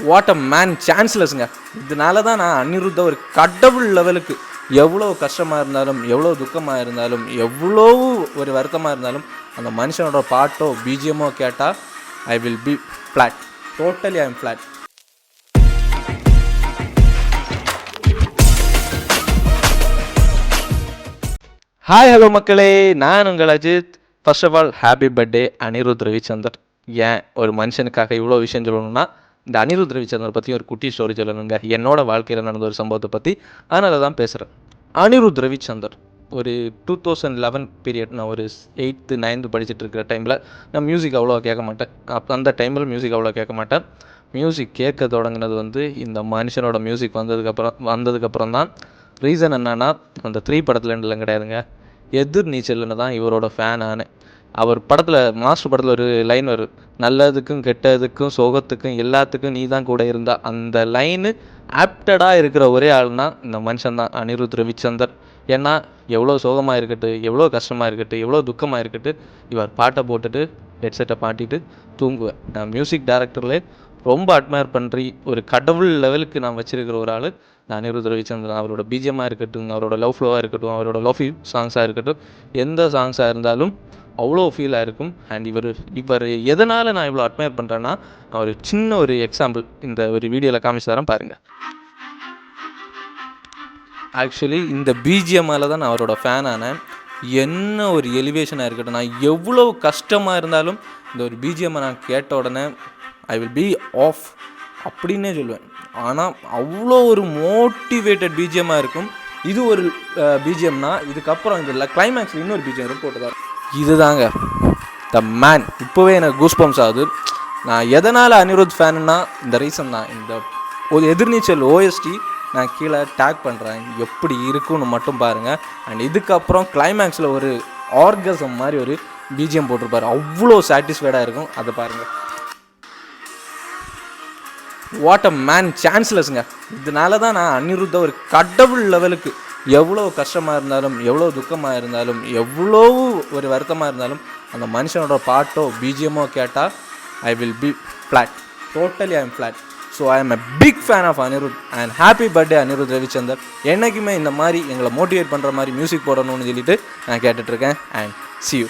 What a man, சான்ஸ்லெஸ்ங்க. இதனால தான் நான் அனிருத்த ஒரு கடவுள் லெவலுக்கு எவ்வளோ கஷ்டமாக இருந்தாலும், எவ்வளோ துக்கமாக இருந்தாலும், எவ்வளோ ஒரு வருத்தமாக இருந்தாலும் அந்த மனுஷனோட பாட்டோ பிஜிஎம்மோ கேட்டால் I will be flat. Totally I am flat. Hi hello மக்களே, நான் உங்கள் Ajith. First of all happy birthday Anirudh Ravichander. ஏன் ஒரு மனுஷனுக்காக இவ்வளோ விஷயம் சொல்லணும்னா, இந்த அனிருத் ரவிச்சந்தர் பற்றி ஒரு குட்டி ஸ்டோரி சொல்லணுங்க. என்னோட வாழ்க்கையில் நடந்த ஒரு சம்பவத்தை பற்றி, அதனால தான் பேசுகிறேன். அனிருத் ரவிச்சந்தர் ஒரு 2011 பீரியட், நான் ஒரு 8th 9th படிச்சுட்டு இருக்கிற டைமில் நான் மியூசிக் அவ்வளோ கேட்க மாட்டேன். அந்த டைமில் மியூசிக் அவ்வளோ கேட்க மாட்டேன். மியூசிக் கேட்க தொடங்கினது வந்து இந்த மனுஷனோட மியூசிக் வந்ததுக்கப்புறம் தான். ரீசன் என்னன்னா, அந்த 3 படத்துலலாம் கிடையாதுங்க, எதிர்நீச்சல்னு தான் இவரோட ஃபேன் ஆனேன். அவர் படத்தில், மாஸ்டர் படத்தில் ஒரு லைன் வரும், நல்லதுக்கும் கெட்டதுக்கும் சோகத்துக்கும் எல்லாத்துக்கும் நீ தான் கூட இருந்தா. அந்த லைனு ஆப்டடாக இருக்கிற ஒரே ஆள்னா இந்த மனுஷன் தான், அனிருத் ரவிச்சந்தர். ஏன்னா எவ்வளோ சோகமாக இருக்கட்டும், எவ்வளோ கஷ்டமாக இருக்கட்டும், எவ்வளோ துக்கமாக இருக்கட்டும், இவர் பாட்டை போட்டுட்டு ஹெட்செட்டை மாட்டிட்டு தூங்குவேன். நான் மியூசிக் டைரக்டர்லேயே ரொம்ப அட்மையர் பண்ணுறி ஒரு கடவுள் லெவலுக்கு நான் வச்சுருக்கிற ஒரு ஆள் நான் அனிருத் ரவிச்சந்திரன். அவரோட பிஜிஎம்மாக இருக்கட்டும், அவரோட லவ் ஃப்ளோவாக இருக்கட்டும், அவரோட லவ் சாங்ஸாக இருக்கட்டும், எந்த சாங்ஸாக இருந்தாலும் அவ்வளோ ஃபீலாக இருக்கும். அண்ட் இவர் எதனால் நான் இவ்வளோ அட்மையர் பண்ணுறேன்னா, நான் ஒரு சின்ன ஒரு எக்ஸாம்பிள் இந்த ஒரு வீடியோவில் காமிச்சு தரேன் பாருங்கள். ஆக்சுவலி இந்த பிஜிஎம்மால் தான் நான் அவரோட ஃபேன் ஆனேன். என்ன ஒரு எலிவேஷனாக இருக்கட்டும், நான் எவ்வளோ கஷ்டமாக இருந்தாலும் இந்த ஒரு பிஜிஎம்மை நான் கேட்ட உடனே ஐ வில் பி ஆஃப் அப்படின்னே சொல்லுவேன். ஆனால் அவ்வளோ ஒரு மோட்டிவேட்டட் பிஜிஎம்மாக இருக்கும். இது ஒரு பிஜிஎம்னா, இதுக்கப்புறம் இந்த கிளைமேக்ஸில் இன்னொரு பிஜிஎம் போட்டுதான். இதுதாங்க த மேன். இப்போவே எனக்கு கூஸ்பம்ஸ் ஆகுது. நான் எதனால் அனிருத் ஃபேனுன்னா இந்த ரீசன் தான். இந்த ஒரு எதிர்நீச்சல் ஓஎஸ்டி நான் கீழே டேக் பண்ணுறேன், எப்படி இருக்குன்னு மட்டும் பாருங்கள். அண்ட் இதுக்கப்புறம் கிளைமேக்ஸில் ஒரு ஆர்கசம் மாதிரி ஒரு பிஜிஎம் போட்டிருப்பார், அவ்வளோ சாட்டிஸ்ஃபைடாக இருக்கும். அதை பாருங்கள். வாட் அ மேன், சான்ஸ்லெஸ்ங்க. இதனால தான் நான் அனிருத்த ஒரு கடவுள் லெவலுக்கு எவ்வளோ கஷ்டமாக இருந்தாலும், எவ்வளோ துக்கமாக இருந்தாலும், எவ்வளோ ஒரு வருத்தமாக இருந்தாலும் அந்த மனுஷனோட பாட்டோ பிஜிஎம்மோ கேட்டால் I will be flat. Totally I am flat. So I am a big fan of Anirudh and happy birthday Anirudh Ravichander. என்றைக்குமே இந்த மாதிரி எங்களை மோட்டிவேட் பண்ணுற மாதிரி மியூசிக் போடணும்னு சொல்லிட்டு நான் கேட்டுட்ருக்கேன். And see you.